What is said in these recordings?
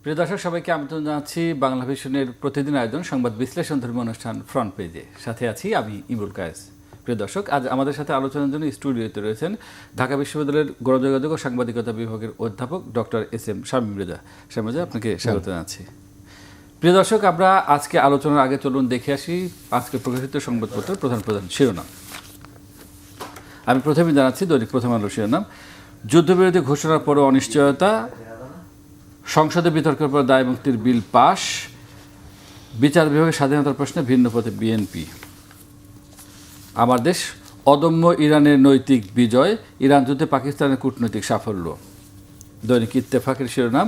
প্রিয় দর্শক, সবাইকে আমন্ত্রণ জানাচ্ছি বাংলা ভিশনের প্রতিদিন আয়োজন সংবাদ বিশ্লেষণ ধর্মী অনুষ্ঠান ফ্রন্ট পেজে। সাথে আছি আমি ইমরুল কায়েস। প্রিয় দর্শক, আজ আমাদের সাথে আলোচনার জন্য স্টুডিওতে রয়েছেন ঢাকা বিশ্ববিদ্যালয়ের গণযোগাযোগ ও সাংবাদিকতা বিভাগের অধ্যাপক ডক্টর এস.এম. শামীম রেজা। শামীম রেজা, আপনাকে স্বাগত জানাচ্ছি। প্রিয় দর্শক, আমরা আজকে আলোচনার আগে চলুন দেখে আসি আজকে প্রকাশিত সংবাদপত্রের প্রধান প্রধান শিরোনাম। আমি প্রথমে জানাচ্ছি দৈনিক প্রথম আলো শিরোনাম: যুদ্ধবিরতি ঘোষণার পরও অনিশ্চয়তা, সংসদে বিতর্কের পর দায় মুক্তির বিল পাশ, বিচার বিভাগের স্বাধীনতার প্রশ্নে ভিন্ন পথে বিএনপি। আমার দেশ অদম্য ইরানের নৈতিক বিজয়, ইরান যুদ্ধে পাকিস্তানের কূটনৈতিক সাফল্য। দৈনিক ইত্তেফাকের শিরোনাম: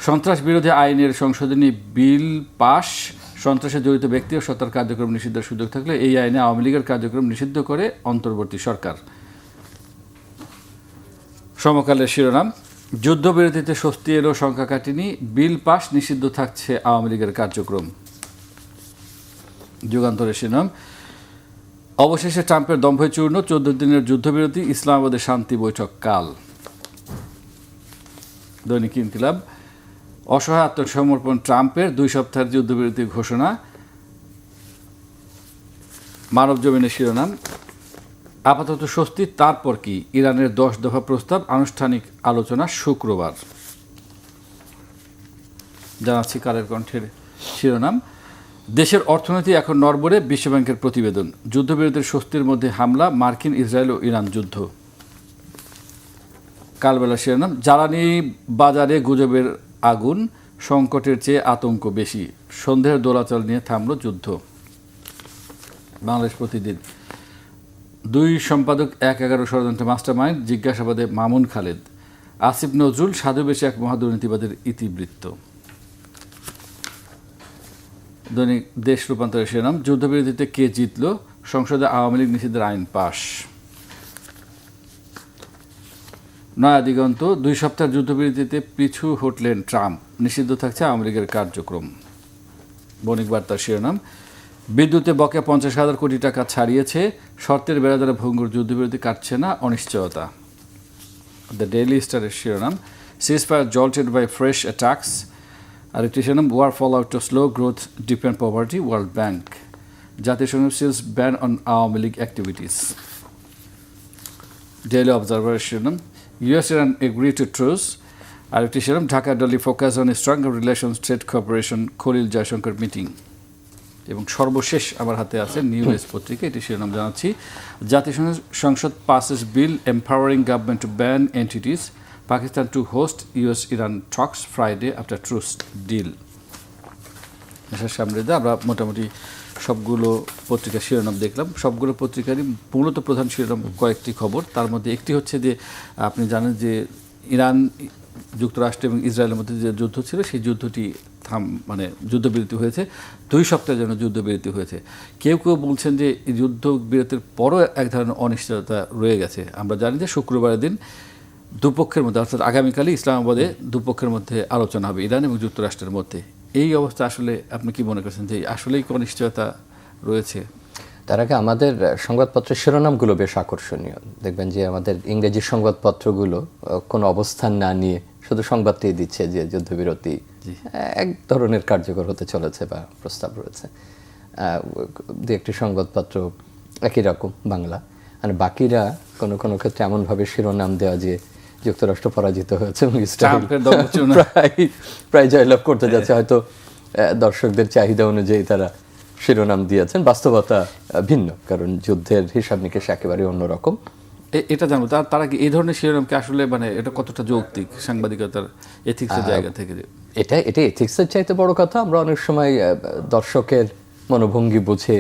সন্ত্রাস বিরোধী আইনের সংশোধনী বিল পাশ, সন্ত্রাসে জড়িত ব্যক্তি ও সত্তার কার্যক্রম নিষিদ্ধের সুযোগ থাকলে এই আইনে আওয়ামী লীগের কার্যক্রম নিষিদ্ধ করে অন্তর্বর্তী সরকার। সমকালের শিরোনাম: যুদ্ধবিরতিতে স্বস্তি এলেও শঙ্কা কাটেনি, বিল পাশ, নিষিদ্ধ থাকছে আওয়ামী লীগের কার্যক্রম। যুগান্তরের শিরোনাম: অবশেষে ট্রাম্পের দম্ভয় চূর্ণ, 14 দিনের যুদ্ধবিরতি, ইসলামাবাদে শান্তি বৈঠক কাল। দৈনিক ইনকিলাব: অসহায় আত্মসমর্পণ ট্রাম্পের, 2 সপ্তাহের যুদ্ধবিরতির ঘোষণা। মানবজমিনের শিরোনাম: আপাতত স্বস্তি, তারপর কি, ইরানের 10 দফা প্রস্তাব, আনুষ্ঠানিক আলোচনা শুক্রবার। জানাচ্ছি কালের কণ্ঠের শিরোনাম: দেশের অর্থনীতি এখন নড়বড়ে, বিশ্বব্যাংকের প্রতিবেদন। যুদ্ধবিরতির স্বস্তির মধ্যে হামলা, মার্কিন, ইসরায়েল ও ইরান যুদ্ধ। কালবেলার শিরোনাম: জ্বালানি বাজারে গুজবের আগুন, সংকটের চেয়ে আতঙ্ক বেশি, সন্দেহের দোলাচল নিয়ে থামল যুদ্ধ। বাংলাদেশ প্রতিদিন: 2 সম্পাদক 1/11 ষড়যন্ত্র মাস্টারমাইন্ড, জিজ্ঞাসাবাদে মামুন খালেদ। আসিফ নজরুল, সাধুবেশে এক মহাদুর্নীতিবাদের ইতিবৃত্ত। দৈনিক দেশ রূপান্তরের শিরোনাম: যুদ্ধবিরতিতে কে জিতল, সংসদে আওয়ামী লীগ নিষিদ্ধের আইন পাশ। নয়া দিগন্ত: 2 সপ্তাহের যুদ্ধবিরতিতে পিছু হটলেন ট্রাম্প, নিষিদ্ধ থাকছে আওয়ামী লীগের কার্যক্রম। বণিক বার্তার শিরোনাম: বিদ্যুতে বকেয়া 50,000 কোটি টাকা ছাড়িয়েছে, শর্তের বেড়াদারা ভঙ্গুর, যুদ্ধবিরতি কাটছে না, অনিশ্চয়তা। দ্য ডেইলি স্টারের শিরোনাম: ceasefire jolted by fresh attacks. আরেকটি শিরোনাম: war fall out to slow growth, deep and poverty, World Bank. জাতিসংঘ seals ban on Awami League activities. Daily অবজারভারের শিরোনাম: US Iran agree to truce. আরেকটি শিরোনাম: Dhaka Delhi focus on stronger relations, trade cooperation, Khalil Jaishankar meeting. এবং সর্বশেষ আমার হাতে আছে নিউ এজ পত্রিকা, এটি শিরোনাম জানাচ্ছি: জাতিসংঘ সংসদ passes bill empowering government to ban entities, Pakistan to host US Iran talks Friday after truce deal. সামনে আমরা মোটামুটি সবগুলো পত্রিকার শিরোনাম দেখলাম। সবগুলো পত্রিকারই মূলত প্রধান শিরোনাম কয়েকটি খবর। তার মধ্যে একটি হচ্ছে যে আপনি জানেন যে ইরান, যুক্তরাষ্ট্র এবং ইসরায়েলের মধ্যে যে যুদ্ধ ছিল, সেই যুদ্ধটি যুদ্ধবিরতি হয়েছে। 2 সপ্তাহের জন্য যুদ্ধবিরতি হয়েছে। কেউ কেউ বলছেন যে যুদ্ধবিরতির পরও এক ধরনের অনিশ্চয়তা রয়ে গেছে। আমরা জানি যে শুক্রবারের দিন দুপক্ষের মধ্যে, অর্থাৎ আগামীকালই ইসলামাবাদে দুপক্ষের মধ্যে আলোচনা হবে, ইরান এবং যুক্তরাষ্ট্রের মধ্যে। এই অবস্থা আসলে আপনি কি মনে করছেন যে আসলেই কি অনিশ্চয়তা রয়েছে? তার আগে আমাদের সংবাদপত্রের শিরোনামগুলো বেশ আকর্ষণীয়। দেখবেন যে আমাদের ইংরেজি সংবাদপত্রগুলো কোনো অবস্থান না নিয়ে শুধু সংবাদটাই দিচ্ছে যে যুদ্ধবিরতি এক ধরনের কার্যকর হতে চলেছে বা প্রস্তাব রয়েছে। দু একটি সংবাদপত্র একই রকম বাংলা, আর বাকিরা কোনো কোনো ক্ষেত্রে এমনভাবে শিরোনাম দেওয়া যে যুক্তরাষ্ট্র পরাজিত হয়েছে এবং ইসরায়েল প্রায় জয়লাভ করতে যাচ্ছে। হয়তো দর্শকদের চাহিদা অনুযায়ী তারা শিরোনাম দিয়েছেন, বাস্তবতা ভিন্ন, কারণ যুদ্ধের হিসাব নিকেশ একেবারে অন্যরকম। এটা জানবো তারা কি এই ধরনের শিরোনামকে আসলে এটা কতটা যৌক্তিক সাংবাদিকতার এথিক্সের জায়গা থেকে? এটা এথিক্সের চাইতে বড় কথা, আমরা অনেক সময় দর্শকের মনোভঙ্গি বুঝে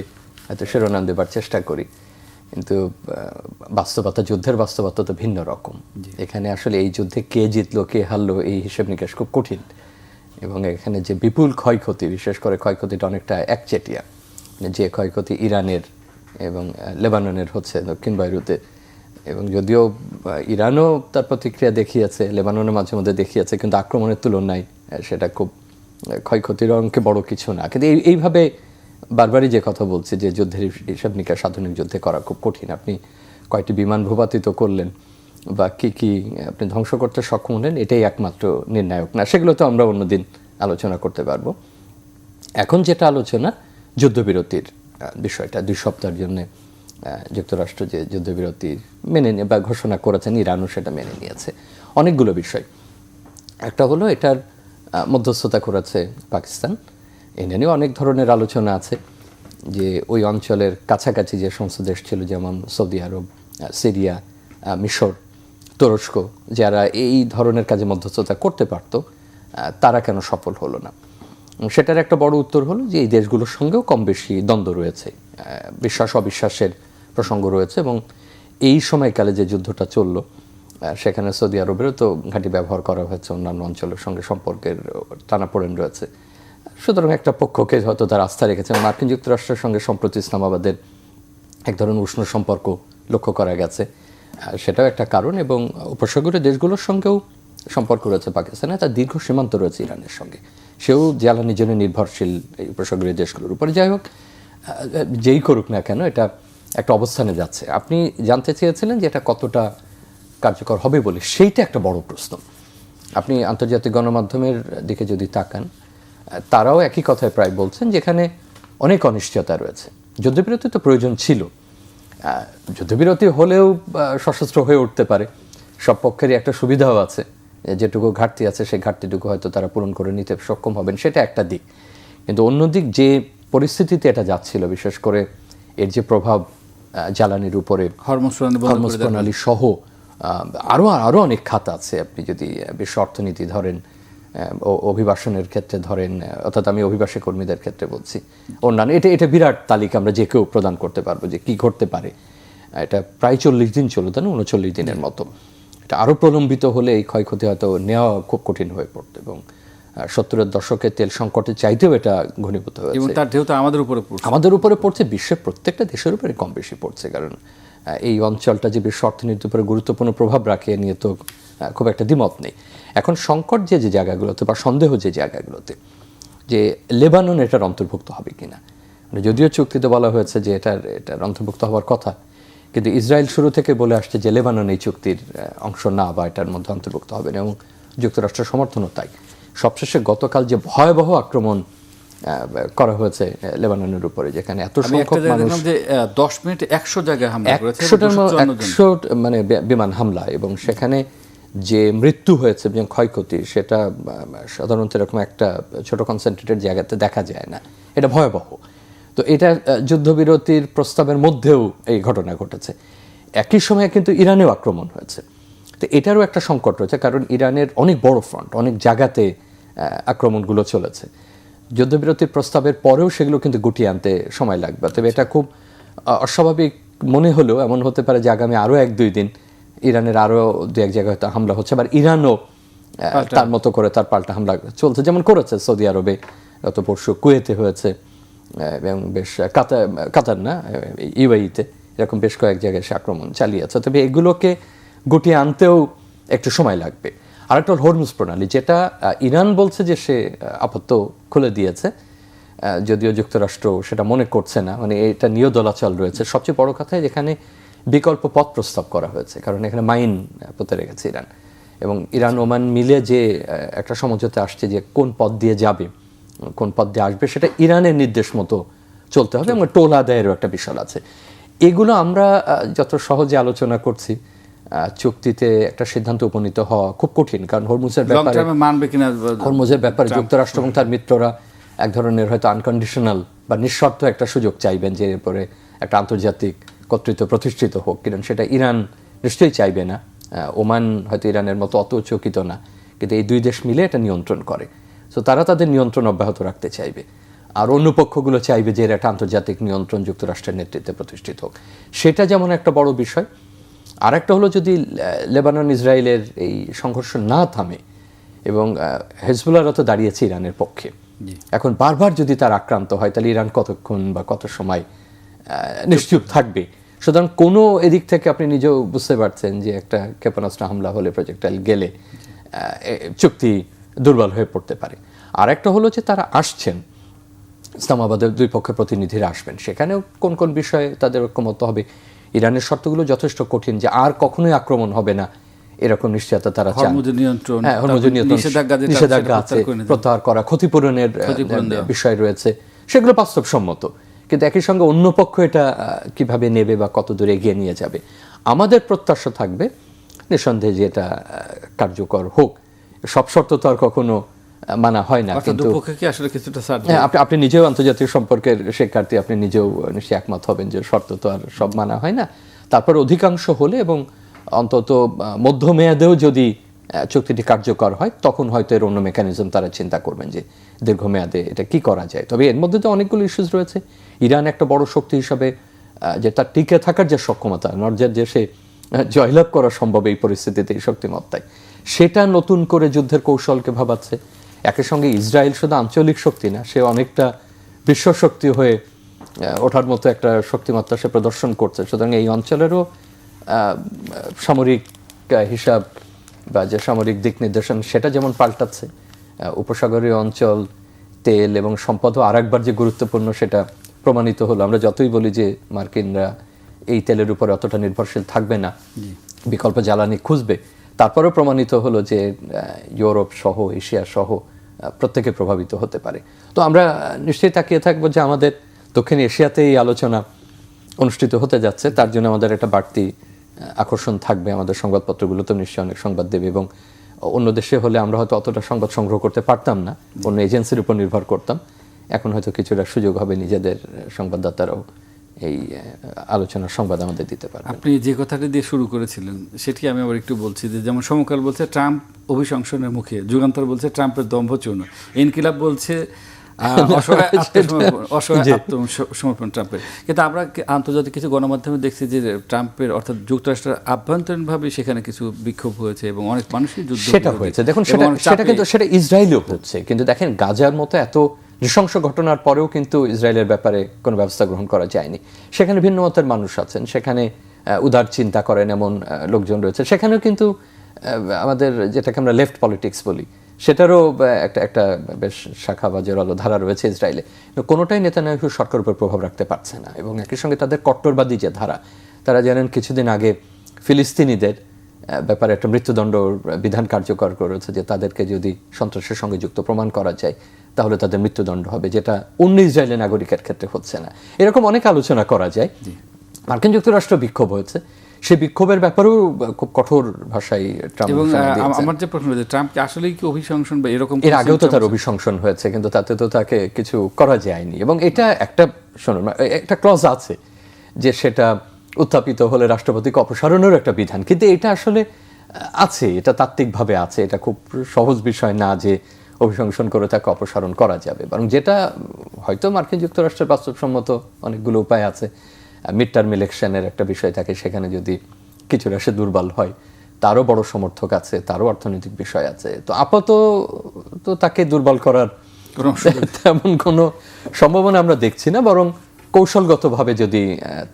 হয়তো শিরোনাম দেবার চেষ্টা করি, কিন্তু বাস্তবতা, যুদ্ধের বাস্তবতা তো ভিন্ন রকম। এখানে আসলে এই যুদ্ধে কে জিতলো কে হারলো এই হিসেব নিকেশ খুব কঠিন, এবং এখানে যে বিপুল ক্ষয়ক্ষতি, বিশেষ করে ক্ষয়ক্ষতিটা অনেকটা একচেটিয়া, যে ক্ষয়ক্ষতি ইরানের এবং লেবাননের হচ্ছে দক্ষিণ বাইরুতে, এবং যদিও ইরানও তার প্রতিক্রিয়া দেখিয়েছে, লেবাননের মাঝে মধ্যে দেখিয়েছে, কিন্তু আক্রমণের তুলনায় সেটা খুব ক্ষয়ক্ষতির অঙ্কে বড় কিছু না। কিন্তু এইভাবে বারবারই যে কথা বলছি যে যুদ্ধের হিসাব নিকাশ আধুনিক যুদ্ধে করা খুব কঠিন। আপনি কয়টি বিমান ভূপাতিত করলেন বা কি আপনি ধ্বংস করতে সক্ষম হলেন, এটাই একমাত্র নির্ণায়ক না। সেগুলো তো আমরা অন্যদিন আলোচনা করতে পারবো। এখন যেটা আলোচনা যুদ্ধবিরতির বিষয়টা, 2 সপ্তাহের জন্য যুক্তরাষ্ট্র যে যুদ্ধবিরতি মেনে নিয়ে বা ঘোষণা করেছেন, ইরানও সেটা মেনে নিয়েছে। অনেকগুলো বিষয়, একটা হলো এটার মধ্যস্থতা করেছে পাকিস্তান, এনে নিয়ে অনেক ধরনের আলোচনা আছে যে ওই অঞ্চলের কাছাকাছি যে সমস্ত দেশ ছিল, যেমন সৌদি আরব, সিরিয়া, মিশর, তুরস্ক, যারা এই ধরনের কাজে মধ্যস্থতা করতে পারত, তারা কেন সফল হলো না। সেটার একটা বড় উত্তর হলো যে এই দেশগুলোর সঙ্গেও কম বেশি দ্বন্দ্ব রয়েছে, বিশ্বাস অবিশ্বাসের প্রসঙ্গ রয়েছে, এবং এই সময়কালে যে যুদ্ধটা চলল সেখানে সৌদি আরবেরও তো ঘাঁটি ব্যবহার করা হয়েছে, অন্যান্য অঞ্চলের সঙ্গে সম্পর্কের টানাপোড়েন রয়েছে। সুতরাং একটা পক্ষকে হয়তো তার আস্থা রেখেছে। মার্কিন যুক্তরাষ্ট্রের সঙ্গে সম্প্রতি ইসলামাবাদের এক ধরনের উষ্ণ সম্পর্ক লক্ষ্য করা গেছে, সেটাও একটা কারণ। এবং উপসাগরীয় দেশগুলোর সঙ্গেও সম্পর্ক রয়েছে পাকিস্তানের, তার দীর্ঘ সীমান্ত রয়েছে ইরানের সঙ্গে, সেও জ্বালানির জন্য নির্ভরশীল এই উপসাগরীয় দেশগুলোর উপরে। যাই হোক, যেই করুক না কেন, এটা একটা অবস্থানে যাচ্ছে। আপনি জানতে চেয়েছিলেন যে এটা কতটা কার্যকর হবে বলে, সেইটা একটা বড় প্রশ্ন। আপনি আন্তর্জাতিক গণমাধ্যমের দিকে যদি তাকান, তারাও একই কথায় প্রায় বলছেন, যেখানে অনেক অনিশ্চয়তা রয়েছে। যুদ্ধবিরতি তো প্রয়োজন ছিল, যুদ্ধবিরতি হলেও সশস্ত্র হয়ে উঠতে পারে, সব পক্ষেরই একটা সুবিধাও আছে, যেটুকু ঘাটতি আছে সেই ঘাটতিটুকু হয়তো তারা পূরণ করে নিতে সক্ষম হবেন, সেটা একটা দিক। কিন্তু অন্যদিক যে পরিস্থিতিতে এটা যাচ্ছিল, বিশেষ করে এর যে প্রভাব জ্বালানির উপরে, হরমুজ প্রণালী সহ আরও অনেক খাত আছে। আপনি যদি বিশ্ব অর্থনীতি ধরেন, অভিবাসনের ক্ষেত্রে ধরেন, অর্থাৎ আমি অভিবাসী কর্মীদের ক্ষেত্রে বলছি, অন্যান্য, এটা বিরাট তালিকা আমরা যে কেউ প্রদান করতে পারবো যে কি ঘটতে পারে। এটা প্রায় 40 দিন চলো, তাই না, 39 দিনের মতো। এটা আরও প্রলম্বিত হলে এই ক্ষয়ক্ষতি হয়তো নেওয়া খুব কঠিন হয়ে পড়তো, এবং 70-এর দশকে তেল সংকটের চাইতেও এটা ঘনীভূত হয়েছে, এবং তার যেহেতু আমাদের উপরে পড়ছে, বিশ্বের প্রত্যেকটা দেশের উপরে কম বেশি পড়ছে। কারণ এই অঞ্চলটা যে বিশ্ব অর্থনীতির উপরে গুরুত্বপূর্ণ প্রভাব রাখে নিয়ে তো খুব একটা দ্বিমত নেই। এখন সংকট যে জায়গাগুলোতে বা সন্দেহ যে জায়গাগুলোতে, যে লেবানন এটার অন্তর্ভুক্ত হবে কিনা, যদিও চুক্তিতে বলা হয়েছে যে এটার অন্তর্ভুক্ত হওয়ার কথা, কিন্তু ইসরায়েল শুরু থেকে বলে আসছে যে লেবানন এই চুক্তির অংশ না বা এটার মধ্যে অন্তর্ভুক্ত হবে না, এবং যুক্তরাষ্ট্রের সমর্থনও তাই। সবশেষে গতকাল যে ভয়াবহ আক্রমণ করা হয়েছে লেবাননের উপরে, যেখানে এত সংখ্যক মানুষ, 10 মিনিটে 100 জায়গায় হামলা করেছে, 100 মানে বিমান হামলা, এবং সেখানে যে মৃত্যু হয়েছে এবং ক্ষয়ক্ষতি, সেটা সাধারণত এরকম একটা ছোট কনসেন্ট্রেটেড জায়গাতে দেখা যায় না, এটা ভয়াবহ। তো এটা যুদ্ধবিরতির প্রস্তাবের মধ্যেও এই ঘটনা ঘটেছে। একই সময়ে কিন্তু ইরানেও আক্রমণ হয়েছে, তো এটারও একটা সংকট রয়েছে, কারণ ইরানের অনেক বড় ফ্রন্ট, অনেক জায়গাতে আক্রমণগুলো চলেছে। যুদ্ধবিরতির প্রস্তাবের পরেও সেগুলো কিন্তু গুটিয়ে আনতে সময় লাগবে। তবে এটা খুব অস্বাভাবিক মনে হলেও এমন হতে পারে যে আগামী আরও 1-2 দিন ইরানের আরও 2-1 জায়গায় হয়তো হামলা হচ্ছে, আবার ইরানও তার মতো করে তার পাল্টা হামলা চলছে, যেমন করেছে সৌদি আরবে, গত পরশু কুয়েতে হয়েছে, এবং বেশ কাতার না, ইউএইতে, এরকম বেশ কয়েক জায়গায় সে আক্রমণ চালিয়েছে। তবে এগুলোকে গুটিয়ে আনতেও একটু সময় লাগবে। আরেকটা হরমুজ প্রণালী, যেটা ইরান বলছে যে সে আপাতত খুলে দিয়েছে, যদিও যুক্তরাষ্ট্র সেটা মনে করছে না, মানে এটা নিয়েও দোলাচল রয়েছে। সবচেয়ে বড় কথা, যেখানে বিকল্প পথ প্রস্তাব করা হয়েছে, কারণ এখানে মাইন পুঁতে রেখেছে ইরান, এবং ইরান ওমান মিলে যে একটা সমঝোতা আসছে যে কোন পথ দিয়ে যাবে, কোন পথ দিয়ে আসবে, সেটা ইরানের নির্দেশ মতো চলতে হবে, এবং টোল আদায়েরও একটা বিষয় আছে। এগুলো আমরা যত সহজে আলোচনা করছি, চুক্তিতে একটা সিদ্ধান্ত উপনীত হওয়া খুব কঠিন, কারণ হরমুজের ব্যাপারে যুক্তরাষ্ট্র এবং তার মিত্ররা এক ধরনের হয়তো আনকন্ডিশনাল বা নিঃশর্ত একটা সুযোগ চাইবেন, যে এরপরে একটা আন্তর্জাতিক কর্তৃত্ব প্রতিষ্ঠিত হোক, কারণ সেটা ইরান নিশ্চয়ই চাইবে না। ওমান হয়তো ইরানের মতো অত চকিত না, কিন্তু এই 2 দেশ মিলে এটা নিয়ন্ত্রণ করে, সো তারা তাদের নিয়ন্ত্রণ অব্যাহত রাখতে চাইবে, আর অন্য পক্ষগুলো চাইবে যে এর একটা আন্তর্জাতিক নিয়ন্ত্রণ যুক্তরাষ্ট্রের নেতৃত্বে প্রতিষ্ঠিত হোক। সেটা যেমন একটা বড় বিষয়। আর একটা হলো, যদি লেবানন ইসরায়েলের এই সংঘর্ষ না থামে, এবং হেজবুল্লাহরা তো দাঁড়িয়েছে ইরানের পক্ষে, এখন বারবার যদি তার আক্রান্ত হয়, তাহলে ইরান কতক্ষণ বা কত সময় নিশ্চুপ থাকবে? সুতরাং কোনো এদিক থেকে আপনি নিজেও বুঝতে পারছেন যে একটা ক্ষেপণাস্ত্র হামলা হলে, প্রজেক্টাইল গেলে চুক্তি দুর্বল হয়ে পড়তে পারে। আর একটা হলো যে তারা আসছেন, ইসলামাবাদের 2 পক্ষের প্রতিনিধিরা আসবেন, সেখানেও কোন কোন বিষয়ে তাদের ঐক্যমত্য হবে। ইরানের শর্তগুলো যথেষ্ট কঠিন, যে আর কখনোই আক্রমণ হবে না এরকম নিশ্চয়তা তারা চান। হরমুজের নিয়ন্ত্রণ, হ্যাঁ, হরমুজের নিয়ন্ত্রণ, নিষেধাজ্ঞা আছে, প্রত্যাহার করা, ক্ষতিপূরণের বিষয় রয়েছে, সেগুলো বাস্তবসম্মত। কিন্তু একই সঙ্গে অন্য পক্ষ এটা কিভাবে নেবে বা কত দূরে এগিয়ে নিয়ে যাবে, আমাদের প্রত্যাশা থাকবে নিঃসন্দেহে যে এটা কার্যকর হোক। সব শর্ত তো আর কখনো মানা হয় না, কিন্তু আপনি নিজেও আন্তর্জাতিক সম্পর্কের শিক্ষার্থী, আপনি নিজেও নিশ্চয়ই একমত হবেন যে শর্ত তো আর সব মানা হয় না। তারপর অধিকাংশ হলে এবং অন্তত মধ্যমেয়াদেও যদি চুক্তিটি কার্যকর হয়, তখন হয়তো এর অন্য মেকানিজম তারা চিন্তা করবেন যে দীর্ঘমেয়াদে এটা কি করা যায়। তবে এর মধ্যে তো অনেকগুলো ইস্যুস রয়েছে। ইরান একটা বড় শক্তি হিসাবে যে তার টিকে থাকার যে সক্ষমতা, নর্জার যে সে জয়লাভ করা সম্ভব এই পরিস্থিতিতে, এই শক্তিমত্তায়, সেটা নতুন করে যুদ্ধের কৌশলকে ভাবাচ্ছে। একই সঙ্গে ইসরায়েল শুধু আঞ্চলিক শক্তি না, সে অনেকটা বিশ্ব শক্তি হয়ে ওঠার মতো একটা শক্তিমত্তা সে প্রদর্শন করছে। সুতরাং এই অঞ্চলেরও সামরিক হিসাব বা যে সামরিক দিক নির্দেশন সেটা যেমন পাল্টাচ্ছে, উপসাগরীয় অঞ্চল, তেল এবং সম্পদও আরেকবার যে গুরুত্বপূর্ণ সেটা প্রমাণিত হলো। আমরা যতই বলি যে মার্কিনরা এই তেলের উপর অতটা নির্ভরশীল থাকবে না, বিকল্প জ্বালানি খুঁজবে, তারপরেও প্রমাণিত হলো যে ইউরোপ সহ এশিয়া সহ প্রত্যেকে প্রভাবিত হতে পারে। তো আমরা নিশ্চয়ই তাকিয়ে থাকবো যে আমাদের দক্ষিণ এশিয়াতে এই আলোচনা অনুষ্ঠিত হতে যাচ্ছে, তার জন্য আমাদের একটা বাড়তি আকর্ষণ থাকবে। আমাদের সংবাদপত্রগুলো তো নিশ্চয়ই অনেক সংবাদ দেবে, এবং অন্য দেশে হলে আমরা হয়তো অতটা সংবাদ সংগ্রহ করতে পারতাম না, অন্য এজেন্সির উপর নির্ভর করতাম। এখন হয়তো কিছুটা সুযোগ হবে, নিজেদের সংবাদদাতারাও এই আলোচনার সংবাদ আমাদের দিতে পারবে। আপনি যে কথাটি দিয়ে শুরু করেছিলেন সেটি আমি আবার একটু বলছি, যে যেমন সমকাল বলছে ট্রাম্প অভিশংসনের মুখে, যুগান্তর বলছে ট্রাম্পের দম্ভচূর্ণ, ইনকিলাব বলছে অসহায় আত্মসমর্পণ ট্রাম্পের। কিন্তু আমরা আন্তর্জাতিক কিছু গণমাধ্যমে দেখছি যে ট্রাম্পের অর্থাৎ যুক্তরাষ্ট্রের আভ্যন্তরীণভাবে সেখানে কিছু বিক্ষোভ হয়েছে এবং অনেক মানুষই যুদ্ধ সেটা হয়েছে। দেখুন সেটা কিন্তু সেটা ইসরায়েলেও হচ্ছে, কিন্তু দেখেন গাজার মতো এত নৃশংস ঘটনার পরেও কিন্তু ইসরায়েলের ব্যাপারে কোনো ব্যবস্থা গ্রহণ করা যায়নি। সেখানে ভিন্ন মতের মানুষ আছেন, সেখানে উদার চিন্তা করেন এমন লোকজন রয়েছে, সেখানেও কিন্তু আমাদের যেটাকে আমরা লেফট পলিটিক্স বলি সেটারও একটা বেশ শাখা বা জোরালো ধারা রয়েছে ইসরায়েলে। কোনোটাই নেতানিয়াহু সরকারের উপর প্রভাব রাখতে পারছে না, এবং একই সঙ্গে তাদের কট্টরবাদী যে ধারা, তারা জানেন কিছুদিন আগে ফিলিস্তিনিদের ব্যাপারে একটা মৃত্যুদণ্ড বিধান কার্যকর করেছে, যে তাদেরকে যদি সন্ত্রাসের সঙ্গে যুক্ত প্রমাণ করা যায় তাহলে তাদের মৃত্যুদণ্ড হবে, যেটা অন্য ইসরায়েলি নাগরিকের ক্ষেত্রে হচ্ছে না। এরকম অনেক আলোচনা করা যায়। মার্কিন যুক্তরাষ্ট্র বিক্ষোভ হয়েছে, সেই বিক্ষোভের ব্যাপারেও খুব কঠোর ভাষায় ট্রাম্প। এবং আমার যে প্রশ্ন হচ্ছে, ট্রাম্প কি আসলেই কি অভিশংসন বা এরকম? এর আগেও তো তার অভিশংসন হয়েছে, কিন্তু তাতে তো তাকে কিছু করা যায়নি। এবং এটা একটা শুনুন, একটা ক্লজ আছে যে সেটা উত্থাপিত হলে রাষ্ট্রপতিকে অপসারণের একটা বিধান, কিন্তু এটা আসলে আছে, এটা তাত্ত্বিকভাবে আছে। এটা খুব সহজ বিষয় না যে অভিশংসন করে তাকে অপসারণ করা যাবে, বরং যেটা হয়তো মার্কিন যুক্তরাষ্ট্রের বাস্তবসম্মত অনেকগুলো উপায় আছে। মিড টার্ম ইলেকশনের একটা বিষয় থাকে, সেখানে যদি কিছুটা সে দুর্বল হয়, তারও বড় সমর্থক আছে, তারও অর্থনৈতিক বিষয় আছে। তো আপাতত তো তাকে দুর্বল করার তেমন কোনো সম্ভাবনা আমরা দেখছি না, বরং কৌশলগতভাবে যদি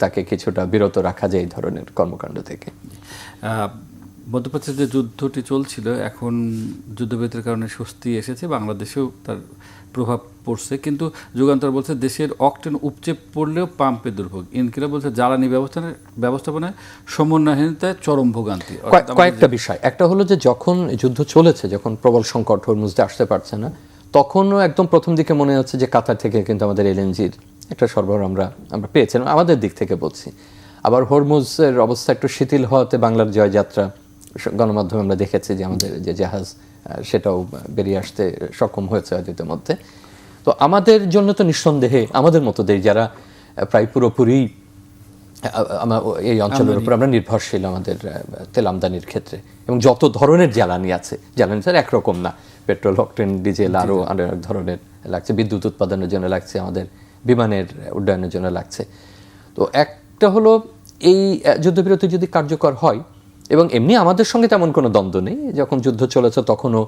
তাকে কিছুটা বিরত রাখা যায় এই ধরনের কর্মকাণ্ড থেকে। মধ্যপ্রাচ্যে যে যুদ্ধটি চলছিল, এখন যুদ্ধবিরতির কারণে স্বস্তি এসেছে, বাংলাদেশেও তার প্রভাব পড়ছে, কিন্তু যুগান্তর বলছে দেশের অকটেন উপচে পড়লেও পাম্পে দুর্ভোগ। ইনকিলাব বলছে জ্বালানি ব্যবস্থাপনায় সমন্বয়হীনতায় চরম ভোগান্তি। কয়েকটা বিষয়, একটা হলো যে যখন যুদ্ধ চলেছে, যখন প্রবল সংকট হরমুজে আসতে পারছে না, তখনও একদম প্রথম দিকে মনে হচ্ছে যে কাতার থেকে কিন্তু আমাদের এলএনজির একটা সরবরাহ আমরা পেয়েছিলাম, আমাদের দিক থেকে বলছি। আবার হরমুজের অবস্থা একটু শিথিল হওয়াতে বাংলার জয়যাত্রা গণমাধ্যমে আমরা দেখেছি যে আমাদের যে জাহাজ সেটাও বেরিয়ে আসতে সক্ষম হয়েছে হয়তো মধ্যে। তো আমাদের জন্য তো নিঃসন্দেহে আমাদের মতো দেশ যারা প্রায় পুরোপুরি এই অঞ্চলের উপর আমরা নির্ভরশীল আমাদের তেল আমদানির ক্ষেত্রে, এবং যত ধরনের জ্বালানি আছে, জ্বালানি স্যার একরকম না, পেট্রোল, অকটেন, ডিজেল, আরও অনেক ধরনের লাগছে, বিদ্যুৎ উৎপাদনের জন্য লাগছে, আমাদের বিমানের উড্ডয়নের জন্য লাগছে। তো একটা হলো এই যুদ্ধবিরতি যদি কার্যকর হয়, এবং এমনি আমাদের সঙ্গে তেমন কোনো দ্বন্দ্ব নেই, যখন যুদ্ধ চলেছে তখনও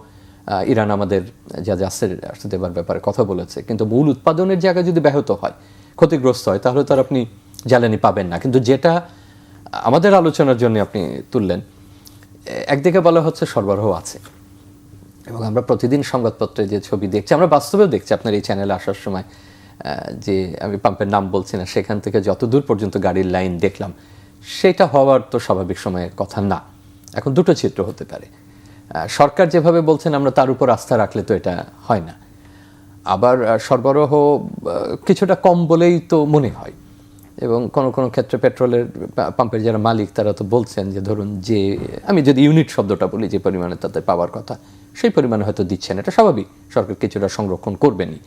ইরান আমাদের যা আসতে দেবার ব্যাপারে কথা বলেছে, কিন্তু মূল উৎপাদনের জায়গা যদি ব্যাহত হয়, ক্ষতিগ্রস্ত হয়, তাহলে তো আর আপনি জ্বালানি পাবেন না। কিন্তু যেটা আমাদের আলোচনার জন্য আপনি তুললেন, একদিকে বলা হচ্ছে সরবরাহ আছে, এবং আমরা প্রতিদিন সংবাদপত্রে যে ছবি দেখছি, আমরা বাস্তবেও দেখছি, আপনার এই চ্যানেলে আসার সময় যে আমি পাম্পের নাম বলছি না, সেখান থেকে যত দূর পর্যন্ত গাড়ির লাইন দেখলাম, সেটা হওয়ার তো স্বাভাবিক সময়ের কথা না। এখন দুটো চিত্র হতে পারে। সরকার যেভাবে বলছেন আমরা তার উপর আস্থা রাখলে তো এটা হয় না, আবার সরবরাহ কিছুটা কম বলেই তো মনে হয়। এবং কোনো কোনো ক্ষেত্রে পেট্রোলের পাম্পের যারা মালিক তারা তো বলছেন যে ধরুন যে আমি যদি ইউনিট শব্দটা বলি, যে পরিমাণে তাতে পাওয়ার কথা সেই পরিমাণে হয়তো দিচ্ছেন, এটা স্বাভাবিক, সরকার কিছুটা সংরক্ষণ করবেনই।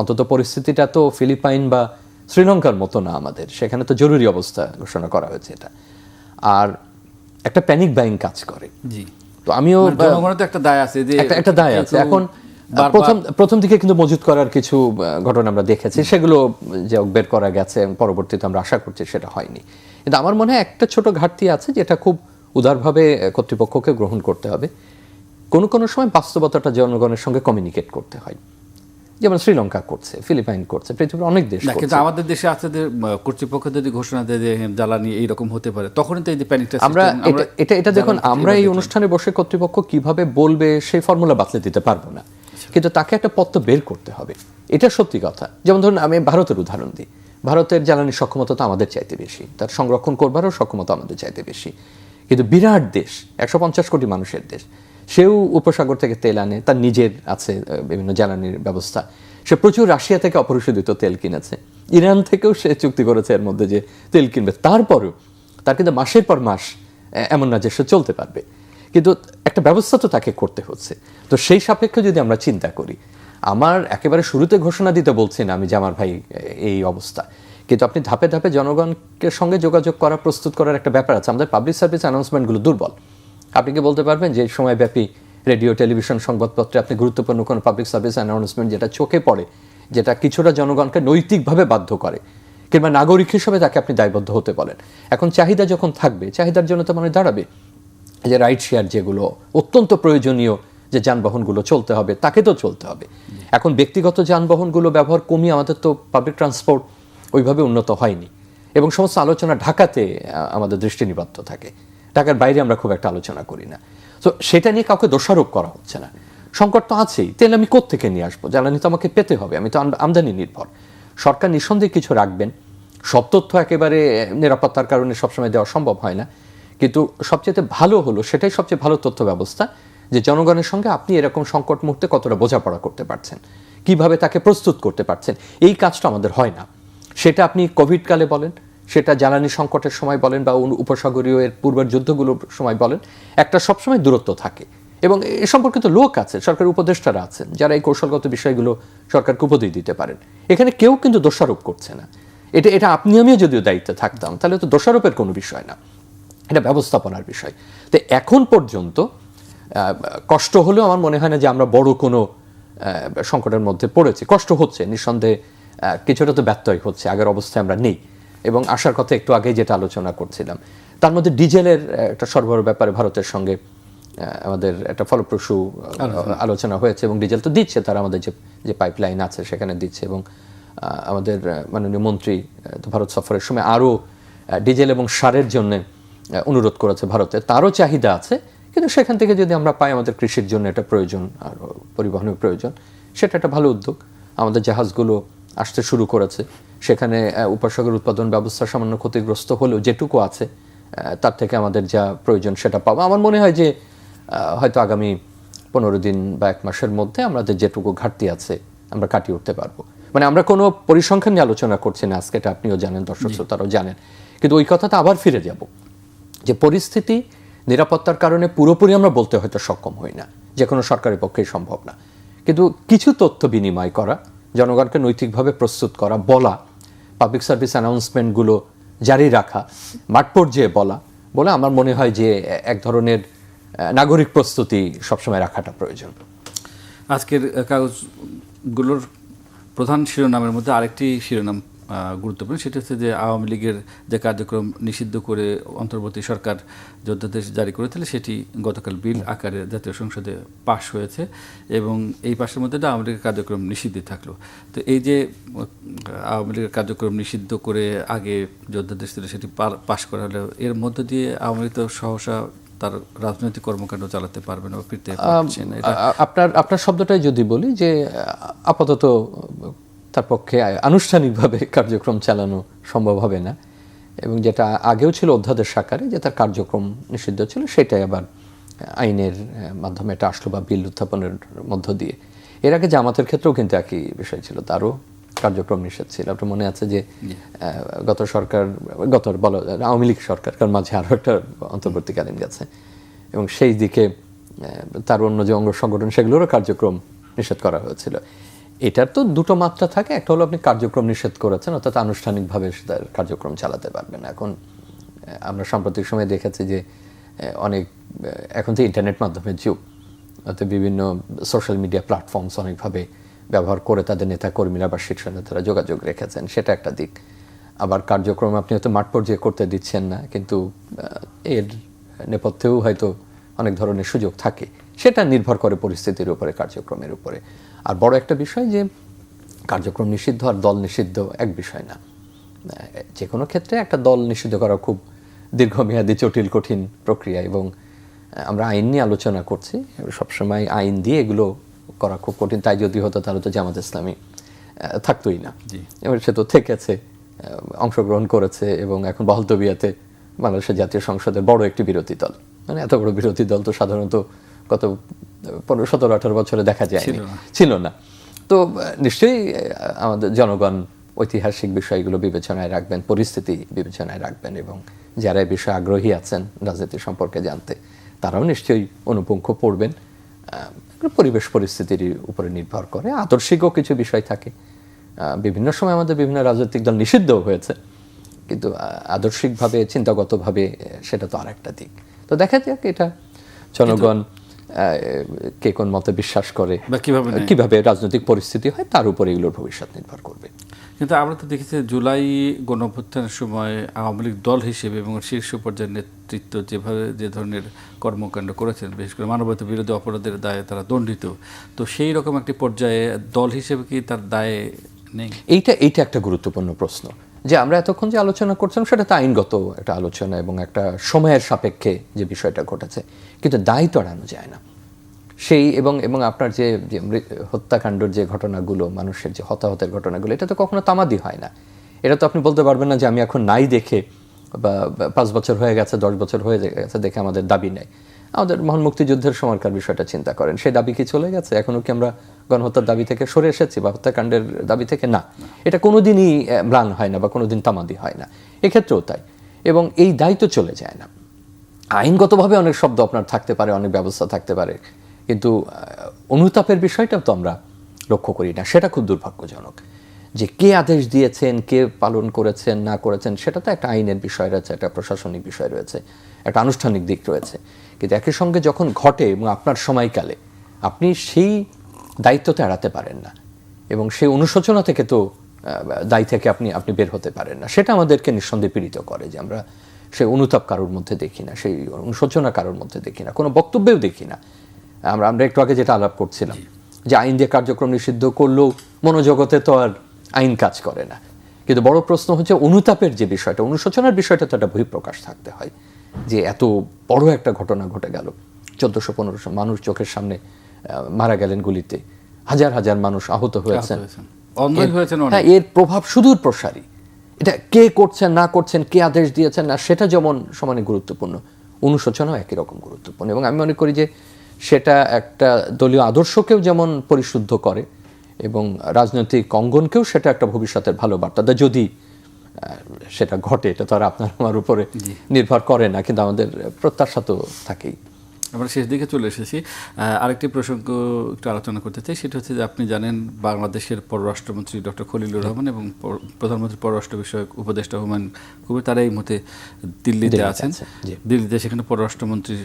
অন্তত পরিস্থিতিটা তো ফিলিপাইন বা শ্রীলঙ্কার মতো না আমাদের, সেখানে তো জরুরি অবস্থা ঘোষণা করা হয়েছে এটা, আর একটা প্যানিক বাইং কাজ করে। তো আমিও জনগণের তো একটা দায় আছে, যে একটা দায় আছে। এখন প্রথম দিকে কিন্তু মজুত করার কিছু ঘটনা আমরা দেখেছি, সেগুলো যে বের করা গেছে, পরবর্তীতে আমরা আশা করছি সেটা হয়নি। কিন্তু আমার মনে হয় একটা ছোট ঘাটতি আছে, যেটা খুব উদারভাবে কর্তৃপক্ষকে গ্রহণ করতে হবে। কোনো কোনো সময় বাস্তবতাটা জনগণের সঙ্গে কমিউনিকেট করতে হয়, যেমন শ্রীলঙ্কা করছে, ফিলিপাইন করছে, পৃথিবীর অনেক দেশ করছে। কিন্তু আমাদের দেশে আছে যে কর্তৃপক্ষ যদি ঘোষণা দেয় যে জ্বালানি এইরকম হতে পারে, তখনই তো এই যে প্যানিকটা আমরা এটা দেখুন, আমরা এই অনুষ্ঠানে বসে কর্তৃপক্ষ কিভাবে বলবে সেই ফর্মুলা বাতলে দিতে পারবো না, কিন্তু তাকে একটা পথ বের করতে হবে, এটা সত্যি কথা। যেমন ধরুন আমি ভারতের উদাহরণ দিই, ভারতের জ্বালানির সক্ষমতা তো আমাদের চাইতে বেশি, তার সংরক্ষণ করবারও সক্ষমতা আমাদের চাইতে বেশি, কিন্তু বিরাট দেশ, 150 কোটি মানুষের দেশ, সেও উপসাগর থেকে তেল আনে, তার নিজের আছে বিভিন্ন জ্বালানির ব্যবস্থা, সে প্রচুর রাশিয়া থেকে অপরিশোধিত তেল কিনেছে, ইরান থেকেও সে চুক্তি করেছে এর মধ্যে যে তেল কিনবে, তারপরেও তার কিন্তু মাসের পর মাস এমন না যে সে চলতে পারবে, কিন্তু একটা ব্যবস্থা তো তাকে করতে হচ্ছে। তো সেই সাপেক্ষে যদি আমরা চিন্তা করি, আমার একেবারে শুরুতে ঘোষণা দিতে বলছি না আমি যে আমার ভাই এই অবস্থা, কিন্তু আপনি ধাপে ধাপে জনগণকে সঙ্গে যোগাযোগ করা, প্রস্তুত করার একটা ব্যাপার আছে। আমাদের পাবলিক সার্ভিস অ্যানাউন্সমেন্টগুলো দুর্বল। আপনি কি বলতে পারবেন যে সময়ব্যাপী রেডিও, টেলিভিশন, সংবাদপত্রে আপনি গুরুত্বপূর্ণ কোনো পাবলিক সার্ভিস অ্যানাউন্সমেন্ট যেটা চোখে পড়ে, যেটা কিছুটা জনগণকে নৈতিকভাবে বাধ্য করে, কিংবা নাগরিক হিসেবে তাকে আপনি দায়বদ্ধ হতে বলেন? এখন চাহিদা যখন থাকবে, চাহিদার জন্য তো মানে দাঁড়াবে যে রাইড শেয়ার যেগুলো অত্যন্ত প্রয়োজনীয় যে যানবাহনগুলো চলতে হবে, তাকে তো চলতে হবে। এখন ব্যক্তিগত যানবাহনগুলো ব্যবহার কমিয়ে আমাদের তো পাবলিক ট্রান্সপোর্ট ওইভাবে উন্নত হয়নি, এবং সমস্ত আলোচনা ঢাকাতে আমাদের দৃষ্টি নিবদ্ধ থাকে, ঢাকার বাইরে আমরা খুব একটা আলোচনা করি না। তো সেটা নিয়ে কাউকে দোষারোপ করা হচ্ছে না। সংকট তো আছেই, তেল আমি কোত্থেকে নিয়ে আসবো? জ্বালানি তো আমাকে পেতে হবে, আমি তো আমদানি নির্ভর। সরকার নিঃসন্দেহে কিছু রাখবেন, সব তথ্য একেবারে নিরাপত্তার কারণে সবসময় দেওয়া সম্ভব হয় না, কিন্তু সবচেয়ে ভালো হলো, সেটাই সবচেয়ে ভালো তথ্য ব্যবস্থা, যে জনগণের সঙ্গে আপনি এরকম সংকট মুহূর্তে কতটা বোঝাপড়া করতে পারছেন, কিভাবে তাকে প্রস্তুত করতে পারছেন, এই কাজটা আমাদের হয় না। সেটা আপনি কোভিড কালে বলেন, সেটা জ্বালানি সংকটের সময় বলেন, বা উপসাগরীয় এর পূর্বের যুদ্ধগুলোর সময় বলেন, একটা সবসময় দূরত্ব থাকে, এবং এ সম্পর্কিত লোক আছে, সরকারি উপদেষ্টারা আছেন যারা এই কৌশলগত বিষয়গুলো সরকারকে উপদেশ দিতে পারেন। এখানে কেউ কিন্তু দোষারোপ করছে না। এটা আপনি আমিও যদিও দায়িত্বে থাকতাম তাহলে তো দোষারোপের কোনো বিষয় না, এটা ব্যবস্থাপনার বিষয়। তো এখন পর্যন্ত কষ্ট হলেও আমার মনে হয় না যে আমরা বড় কোনো সংকটের মধ্যে পড়েছি। কষ্ট হচ্ছে নিঃসন্দেহে, কিছুটা তো ব্যত্যয় হচ্ছে, আগের অবস্থায় আমরা নেই। এবং আসার কথা একটু আগেই যেটা আলোচনা করছিলাম, তার মধ্যে ডিজেলের একটা সরবরাহ ব্যাপারে ভারতের সঙ্গে আমাদের একটা ফলপ্রসূ আলোচনা হয়েছে, এবং ডিজেল তো দিচ্ছে, তারা আমাদের যে পাইপলাইন আছে সেখানে দিচ্ছে, এবং আমাদের মাননীয় মন্ত্রী ভারত সফরের সময় আরও ডিজেল এবং সারের জন্য অনুরোধ করেছে ভারতে, তারও চাহিদা আছে, কিন্তু সেখান থেকে যদি আমরা পাই, আমাদের কৃষির জন্য এটা প্রয়োজন আর পরিবহনের প্রয়োজন, সেটা একটা ভালো উদ্যোগ। আমাদের জাহাজগুলো আসতে শুরু করেছে, সেখানে উপসাগর উৎপাদন ব্যবস্থা সামান্য ক্ষতিগ্রস্ত হলেও যেটুকু আছে তার থেকে আমাদের যা প্রয়োজন সেটা পাবো। আমার মনে হয় যে হয়তো আগামী 15 দিন বা 1 মাসের মধ্যে আমাদের যেটুকু ঘাটতি আছে আমরা কাটিয়ে উঠতে পারবো। মানে আমরা কোনো পরিসংখ্যান নিয়ে আলোচনা করছি না আজকে, এটা আপনিও জানেন, দর্শক শ্রোতারাও জানেন, কিন্তু ওই কথাটা আবার ফিরে যাব যে পরিস্থিতি নিরাপত্তার কারণে পুরোপুরি আমরা বলতে হয়তো সক্ষম হই না, যে কোনো সরকারের পক্ষেই সম্ভব না, কিন্তু কিছু তথ্য বিনিময় করা, জনগণকে নৈতিকভাবে প্রস্তুত করা, বলা, পাবলিক সার্ভিস অ্যানাউন্সমেন্টগুলো জারি রাখা, মাঠ পর্যায়ে বলা আমার মনে হয় যে এক ধরনের নাগরিক প্রস্তুতি সবসময় রাখাটা প্রয়োজন। আজকের কাগজগুলোর প্রধান শিরোনামের মধ্যে আরেকটি শিরোনাম গুরুত্বপূর্ণ, সেটা হচ্ছে যে আওয়ামী লীগের যে কার্যক্রম নিষিদ্ধ করে অন্তর্বর্তী সরকার অধ্যাদেশ জারি করেছিল, সেটি গতকাল বিল আকারে জাতীয় সংসদে পাশ হয়েছে, এবং এই পাশের মধ্যে আওয়ামী লীগের কার্যক্রম নিষিদ্ধ থাকলো। তো এই যে আওয়ামী লীগের কার্যক্রম নিষিদ্ধ করে আগে যে অধ্যাদেশ ছিল সেটি পাশ করা হলো, এর মধ্য দিয়ে আওয়ামী লীগ তো সহসা তার রাজনৈতিক কর্মকাণ্ড চালাতে পারবে না, ফিরতে পারছে না। আপনার শব্দটাই যদি বলি যে আপাতত তার পক্ষে আনুষ্ঠানিকভাবে কার্যক্রম চালানো সম্ভব হবে না, এবং যেটা আগেও ছিল অধ্যাদেশ আকারে যে তার কার্যক্রম নিষিদ্ধ ছিল, সেটাই আবার আইনের মাধ্যমে এটা আসলো বা বিল উত্থাপনের মধ্য দিয়ে। এর আগে জামাতের ক্ষেত্রেও কিন্তু একই বিষয় ছিল, তারও কার্যক্রম নিষেধ ছিল। আপনার মনে আছে যে গত সরকার, আওয়ামী লীগ সরকার, কারণ মাঝে আরও একটা অন্তর্বর্তীকালীন গেছে, এবং সেই দিকে তার অন্য যে অঙ্গ সংগঠন সেগুলোরও কার্যক্রম নিষেধ করা হয়েছিল। এটার তো দুটো মাত্রা থাকে, একটা হলো আপনি কার্যক্রম নিষেধ করেছেন, অর্থাৎ আনুষ্ঠানিকভাবে তার কার্যক্রম চালাতে পারবেন। এখন আমরা সাম্প্রতিক সময়ে দেখেছি যে এখন তো ইন্টারনেট মাধ্যমের যুগ, অর্থাৎ বিভিন্ন সোশ্যাল মিডিয়া প্ল্যাটফর্মস অনেকভাবে ব্যবহার করে তাদের নেতা কর্মীরা বা শীর্ষ নেতারা যোগাযোগ রেখেছেন, সেটা একটা দিক। আবার কার্যক্রম আপনি হয়তো মাঠ পর্যায়ে করতে দিচ্ছেন না, কিন্তু এর নেপথ্যেও হয়তো অনেক ধরনের সুযোগ থাকে, সেটা নির্ভর করে পরিস্থিতির উপরে, কার্যক্রমের উপরে। আর বড় একটা বিষয় যে কার্যক্রম নিষিদ্ধ আর দল নিষিদ্ধ এক বিষয় না। যে কোনো ক্ষেত্রে একটা দল নিষিদ্ধ করা খুব দীর্ঘমেয়াদী, জটিল, কঠিন প্রক্রিয়া, এবং আমরা আইন নিয়ে আলোচনা করছি, সবসময় আইন দিয়ে এগুলো করা খুব কঠিন। তাই যদি হতো তাহলে তো জামাত ইসলামী থাকতোই না, এবার সে তো থেকেছে, অংশগ্রহণ করেছে, এবং এখন বহলতবিয়াতে বাংলাদেশের জাতীয় সংসদের বড় একটি বিরোধী দল। মানে এত বড় বিরোধী দল তো সাধারণত গত 17-18 বছরে দেখা যায়নি, ছিল না। তো নিশ্চয়ই আমাদের জনগণ ঐতিহাসিক বিষয়গুলো বিবেচনায় রাখবেন, পরিস্থিতি বিবেচনায় রাখবেন, এবং যারা এই বিষয়ে আগ্রহী আছেন রাজনীতি সম্পর্কে জানতে, তারাও নিশ্চয়ই অনুপুঙ্খ পড়বেন। পরিবেশ পরিস্থিতির উপরে নির্ভর করে, আদর্শিকও কিছু বিষয় থাকে। বিভিন্ন সময় আমাদের বিভিন্ন রাজনৈতিক দল নিষিদ্ধও হয়েছে, কিন্তু আদর্শিকভাবে, চিন্তাগতভাবে সেটা তো আর একটা দিক। তো দেখা যাক এটা জনগণ কে কোন মতে বিশ্বাস করে বা কিভাবে রাজনৈতিক পরিস্থিতি হয়, তার উপরে এগুলোর ভবিষ্যৎ নির্ভর করবে। কিন্তু আমরা তো দেখেছি জুলাই গণঅভ্যুত্থানের সময় আওয়ামী লীগ দল হিসেবে এবং শীর্ষ পর্যায়ের নেতৃত্ব যেভাবে যে ধরনের কর্মকাণ্ড করেছেন, বিশেষ করে মানবতা বিরোধী অপরাধের দায়ে তারা দণ্ডিত, তো সেই রকম একটি পর্যায়ে দল হিসেবে কি তার দায়ে নেই? এইটা একটা গুরুত্বপূর্ণ প্রশ্ন, যে আমরা এতক্ষণ যে আলোচনা করছিলাম সেটা তো আইনগত একটা আলোচনা এবং একটা সময়ের সাপেক্ষে যে বিষয়টা ঘটেছে, কিন্তু দায় তো এড়ানো যায় না। সেই এবং আপনার যে হত্যাকাণ্ডের যে ঘটনাগুলো, মানুষের যে হতাহতের ঘটনাগুলো, এটা তো কখনো তামাদি হয় না। এটা তো আপনি বলতে পারবেন না যে আমি এখন নাই দেখে, বা 5 বছর হয়ে গেছে, 10 বছর হয়ে গেছে দেখে আমাদের দাবি নেই। আমাদের মহান মুক্তিযুদ্ধের সময়কার বিষয়টা চিন্তা করেন, সেই দাবি কি চলে গেছে? এখনো কি আমরা গণহত্যার দাবি থেকে সরে এসেছি বা হত্যাকাণ্ডের দাবি থেকে? না, এটা কোনোদিনই ম্লান হয় না বা কোনোদিন তামাদি হয় না, এক্ষেত্রেও তাই। এবং এই দায়িত্ব চলে যায় না। আইনগতভাবে অনেক শব্দ আপনার থাকতে পারে, অনেক ব্যবস্থা থাকতে পারে, কিন্তু অনুতাপের বিষয়টা তো আমরা লক্ষ্য করি না। সেটা খুব দুর্ভাগ্যজনক, যে কে আদেশ দিয়েছেন, কে পালন করেছেন না করেছেন, সেটা তো একটা আইনের বিষয় রয়েছে, একটা প্রশাসনিক বিষয় রয়েছে, একটা আনুষ্ঠানিক দিক রয়েছে। কিন্তু একই সঙ্গে যখন ঘটে এবং আপনার সময়কালে, আপনি সেই দায়িত্ব তো এড়াতে পারেন না, এবং সেই অনুশোচনা থেকে তো দায়ী থেকে আপনি বের হতে পারেন না। সেটা আমাদেরকে নিঃসন্দেহে পীড়িত করে, যে আমরা সেই অনুতাপ কারোর মধ্যে দেখি না, সেই অনুশোচনা কারোর মধ্যে দেখি না, কোনো বক্তব্যেও দেখি না। আমরা একটু আগে যেটা আলাপ করছিলাম, যে আইন দিয়ে কার্যক্রম নিষিদ্ধ করলেও মনোজগতে তো আর আইন কাজ করে না। কিন্তু বড় প্রশ্ন হচ্ছে অনুতাপের যে বিষয়টা, অনুশোচনার বিষয়টা তো একটা বহিঃপ্রকাশ থাকতে হয়, যে এত বড় একটা ঘটনা ঘটে গেল, 1400-1500 মানুষ চোখের সামনে মারা গেলেন গুলিতে, হাজার হাজার মানুষ আহত হয়েছেন, এর প্রভাব সুদূর প্রসারী। এটা কে করছেন না করছেন, কে আদেশ দিয়েছেন না, সেটা যেমন সমানে গুরুত্বপূর্ণ, অনুশোচনাও একই রকম গুরুত্বপূর্ণ। এবং আমি মনে করি যে সেটা একটা দলীয় আদর্শকেও যেমন পরিশুদ্ধ করে, এবং রাজনৈতিক অঙ্গনকেও সেটা একটা ভবিষ্যতের ভালো বার্তা দেয়, যদি সেটা ঘটে। এটা তো আর আপনার আমার উপরে নির্ভর করে না, কিন্তু আমাদের প্রত্যাশা তো থাকেই। আমরা শেষ দিকে চলে এসেছি। আরেকটি প্রসঙ্গ একটু আলোচনা করতে চাই, সেটা হচ্ছে যে আপনি জানেন বাংলাদেশের পররাষ্ট্রমন্ত্রী ডক্টর খলিলুর রহমান এবং প্রধানমন্ত্রীর পররাষ্ট্র বিষয়ক উপদেষ্টা হুমায়ুন কবির, তারা এই মুহূর্তে দিল্লিতে আছেন। দিল্লিতে সেখানে পররাষ্ট্রমন্ত্রী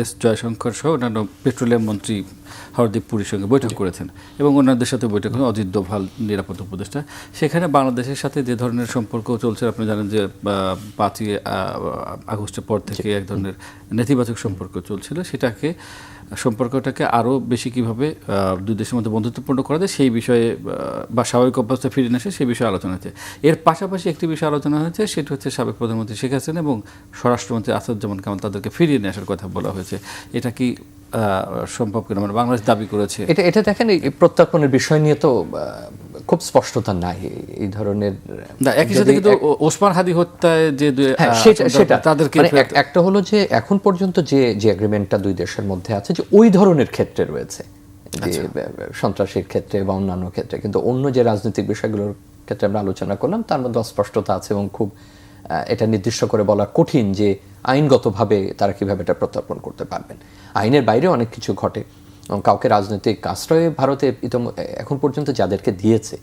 এস জয়শঙ্কর সহ অন্যান্য পেট্রোলিয়াম মন্ত্রী হরদীপ পুরীর সঙ্গে বৈঠক করেছেন, এবং অন্যদের সাথে বৈঠক করেন অজিত দোভাল নিরাপত্তা উপদেষ্টা। সেখানে বাংলাদেশের সাথে যে ধরনের সম্পর্ক চলছে, আপনি জানেন যে 5ই আগস্টের পর থেকে এক ধরনের নেতিবাচক সম্পর্ক চলছিল, সম্পর্কটাকে আরও বেশি কীভাবে দুই দেশের মধ্যে বন্ধুত্বপূর্ণ করা যায় সেই বিষয়ে বা স্বাভাবিক অবস্থায় ফিরে আসে সেই বিষয়ে আলোচনা হয়েছে। এর পাশাপাশি একটি বিষয় আলোচনা হয়েছে, সেটা হচ্ছে সাবেক প্রধানমন্ত্রী শেখ হাসিনা এবং স্বরাষ্ট্রমন্ত্রী আসাদুজ্জামান কামাল, তাদেরকে ফিরিয়ে নিয়ে আসার কথা বলা হয়েছে। এটা কি সম্ভব কিনা, মানে বাংলাদেশ দাবি করেছে? এটা দেখেন, এই প্রত্যর্পণের বিষয় নিয়ে তো খুব স্পষ্টতা নাই এই ধরনের। না, একই সাথে কিন্তু ওসমান হাদি হত্যায় যে সেটা তাদেরকে মানে একটা হলো যে এখন পর্যন্ত যে এগ্রিমেন্টটা দুই দেশের মধ্যে আছে যে ওই ধরনের ক্ষেত্রে রয়েছে, যে সন্ত্রাসের ক্ষেত্রে বা অন্যান্য ক্ষেত্রে, কিন্তু অন্য যে রাজনৈতিক বিষয়গুলোর ক্ষেত্রে আমরা আলোচনা করলাম তার মধ্যে অস্পষ্টতা আছে এবং খুব এটা নির্দিষ্ট করে বলা কঠিন যে আইনগতভাবে তারা কিভাবে এটা প্রত্যর্পণ করতে পারবেন। আইনের বাইরে অনেক কিছু ঘটে এবং কাউকে রাজনৈতিক আশ্রয়ে ভারতে এখন পর্যন্ত যাদেরকে দিয়েছে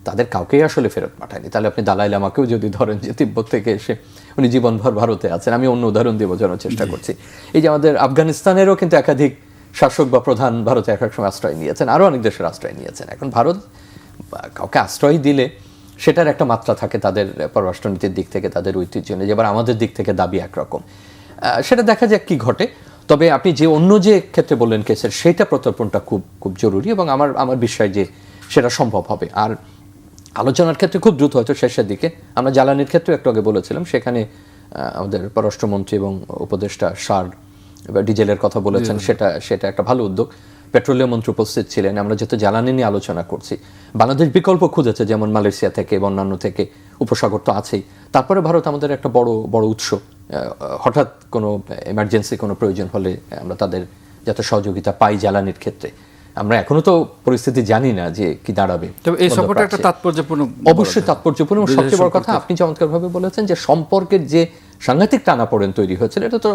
তাদের কাউকেই আসলে ফেরত পাঠায়নি। তাহলে আপনি দালাই লামাকেও যদি ধরেন যে তিব্বত থেকে এসে উনি জীবনভর ভারতে আছেন, আমি অন্য উদাহরণ দিয়ে বোঝানোর চেষ্টা করছি। এই যে আমাদের আফগানিস্তানেরও কিন্তু একাধিক শাসক বা প্রধান ভারতে এক এক সময় আশ্রয় নিয়েছেন, আরও অনেক দেশের আশ্রয় নিয়েছেন। এখন ভারত কাউকে আশ্রয় দিলে সেটার একটা মাত্রা থাকে তাদের পররাষ্ট্রনীতির দিক থেকে, তাদের ঐতিহ্য নিয়ে, যেবার আমাদের দিক থেকে দাবি একরকম। সেটা দেখা যাক কি ঘটে। তবে আপনি যে অন্য যে ক্ষেত্রে বললেন কেসের, সেইটা প্রত্যর্পণটা খুব খুব জরুরি এবং আমার বিশ্বাস যে সেটা সম্ভব হবে। আর আলোচনার ক্ষেত্রে খুব দ্রুত, হয়তো শেষের দিকে, আমরা জ্বালানির ক্ষেত্রে একটু আগে বলেছিলাম, সেখানে আমাদের পররাষ্ট্রমন্ত্রী এবং উপদেষ্টা সার এবার ডিজেলের কথা বলেছেন, সেটা একটা ভালো উদ্যোগ। পেট্রোলিয়াম মন্ত্রী উপস্থিত ছিলেন। আমরা যেহেতু জ্বালানি নিয়ে আলোচনা করছি, বাংলাদেশ বিকল্প খুঁজেছে, যেমন মালয়েশিয়া থেকে এবং অন্যান্য থেকে, উপসাগর তো আছেই। তারপরে ভারত আমাদের একটা বড় উৎস। হঠাৎ কোনো এমার্জেন্সি কোনো প্রয়োজন হলে আমরা তাদের যাতে সহযোগিতা পাই জ্বালানির ক্ষেত্রে। আমরা এখনো তো পরিস্থিতি জানি না যে কি দাঁড়াবে। তবে এই সম্পর্কটা একটা তাৎপর্যপূর্ণ, অবশ্যই তাৎপর্যপূর্ণ। এবং সবচেয়ে বড় কথা, আপনি চমৎকারভাবে বলেছেন যে সম্পর্কের যে সাংঘাতিক টানাপোড়েন তৈরি হয়েছিল, এটা তো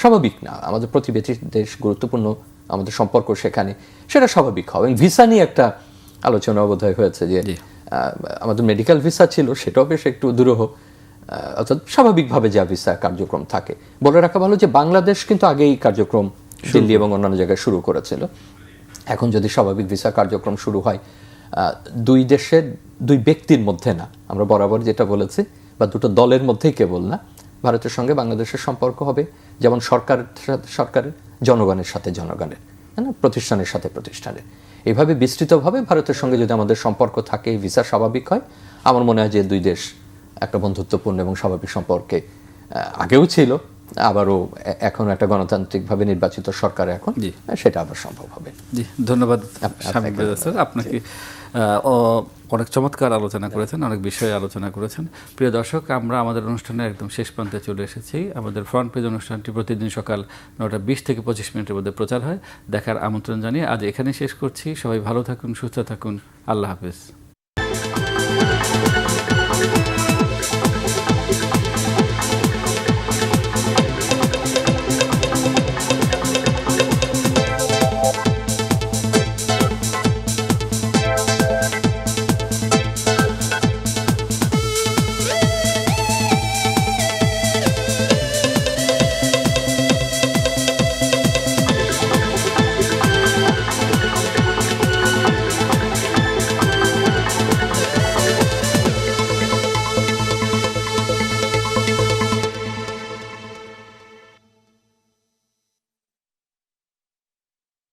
স্বাভাবিক না। আমাদের প্রতিবেশী দেশ, গুরুত্বপূর্ণ আমাদের সম্পর্ক সেখানে, সেটা স্বাভাবিক হবে। ভিসা নিয়ে একটা আলোচনা বোধহয় হয়েছে যে আমাদের মেডিকেল ভিসা ছিল, সেটাও বেশ একটু দুরূহ। অর্থাৎ স্বাভাবিকভাবে যা ভিসা কার্যক্রম থাকে। বলে রাখা ভালো যে বাংলাদেশ কিন্তু আগেই কার্যক্রম দিল্লি এবং অন্যান্য জায়গায় শুরু করেছিল। এখন যদি স্বাভাবিক ভিসা কার্যক্রম শুরু হয়, দুই দেশের দুই ব্যক্তির মধ্যে না, আমরা বরাবর যেটা বলেছি, বা দুটো দলের মধ্যেই কেবল না, ভারতের সঙ্গে বাংলাদেশের সম্পর্ক হবে যেমন সরকারের, জনগণের সাথে জনগণের, না প্রতিষ্ঠানের সাথে প্রতিষ্ঠানের। এইভাবে বিস্তৃতভাবে ভারতের সঙ্গে যদি আমাদের সম্পর্ক থাকে, ভিসা স্বাভাবিক হয়, আমার মনে হয় যে দুই দেশ একটা বন্ধুত্বপূর্ণ এবং স্বাভাবিক সম্পর্কে আগেও ছিল, আবারও এখন একটা গণতান্ত্রিকভাবে নির্বাচিত সরকার এখন, সেটা আবার সম্ভব হবে। জি, ধন্যবাদ শামীম রেজা স্যার, আপনাকে অনেক চমৎকার আলোচনা করেছেন, অনেক বিষয়ে আলোচনা করেছেন। প্রিয় দর্শক, আমরা আমাদের অনুষ্ঠানের একদম শেষ প্রান্তে চলে এসেছি। আমাদের ফ্রন্ট পেজ অনুষ্ঠানটি প্রতিদিন সকাল 9টা 20 থেকে 25 মিনিটের মধ্যে প্রচার হয়। দেখার আমন্ত্রণ জানিয়ে আজ এখানেই শেষ করছি। সবাই ভালো থাকুন, সুস্থ থাকুন। আল্লাহ হাফেজ।